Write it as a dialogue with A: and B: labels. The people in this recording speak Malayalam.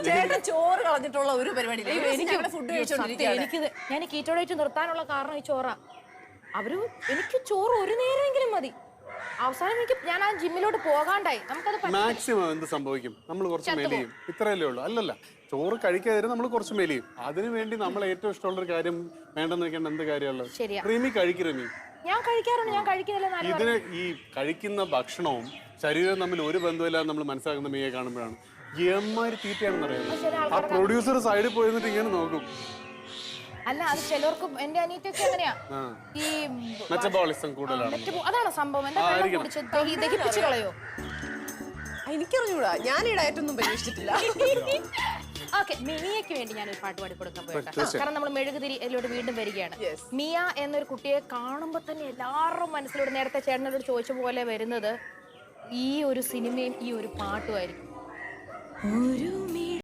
A: ചേട്ടൻ ചോറ് കളഞ്ഞിട്ടുള്ള ഒരു പരിപാടി എനിക്ക് ഫുഡ് കഴിച്ചോണ്ടിരിക്കുകയാണ്.
B: ഞാൻ കീറ്റോ ഡയറ്റ് നിർത്താനുള്ള കാരണം ഈ ചോറാ. എനിക്ക് ചോറ് ഒരു നേരമെങ്കിലും മതി. അവസാനം ഞാൻ ആ ജിമ്മിലോട്ട് പോകാണ്ടായി. നമുക്കത്
C: മാക്സിമം എന്ത് സംഭവിക്കും? നമ്മൾ കുറച്ച് മെലിയും, ഇത്രയല്ലേ ഉള്ളൂ. അല്ലല്ല, ചോറ് കഴിക്കാതെ നമ്മൾ കുറച്ച് മെലിയും. അതിനുവേണ്ടി നമ്മൾ ഏറ്റവും ഇഷ്ടമുള്ള ഒരു കാര്യം വേണ്ടെന്ന് വെക്കേണ്ട എന്ത് കാര്യമുള്ളത്? റിമി കഴിക്കും.
B: ഞാൻ കഴിക്കാറുണ്ട്, ഞാൻ കഴിക്കുന്നില്ല.
C: ഇതിന് ഈ കഴിക്കുന്ന ഭക്ഷണവും ശരീരവും തമ്മിൽ ഒരു ബന്ധമില്ലാതെ നമ്മൾ മനസ്സിലാക്കുന്ന മീയെ കാണുമ്പോഴാണ് എമ്മാതിരി തീറ്റയാണെന്ന് അറിയാം. ആ പ്രൊഡ്യൂസർ സൈഡിൽ പോയിരുന്നിട്ട് ഇങ്ങനെ നോക്കും.
B: അല്ല, അത് ചിലർക്കും എന്റെ അനിയത്തൊക്കെ എങ്ങനെയാ ഈ
C: മെറ്റബോളിസം കൂടുതലാണ്.
B: അതാണ് സംഭവം. ദഹിപ്പിച്ചു കളയോ?
A: എനിക്കറിഞ്ഞൂടാ, ഞാൻ ഈ ഡയറ്റൊന്നും പരീക്ഷിച്ചിട്ടില്ല.
B: ഓക്കെ, മിയയ്ക്ക് വേണ്ടി ഞാനൊരു പാട്ട് പാടി കൊടുക്കാൻ പോയിട്ടാ. കാരണം നമ്മൾ മെഴുകുതിരിയിലോട്ട് വീണ്ടും വരികയാണ്. മിയ എന്നൊരു കുട്ടിയെ കാണുമ്പോ തന്നെ എല്ലാവരും മനസ്സിലൂടെ നേരത്തെ ചേട്ടനോട് ചോദിച്ച പോലെ വരുന്നത് ഈ ഒരു സിനിമയും ഈ ഒരു പാട്ടുമായിരിക്കും. ഒരു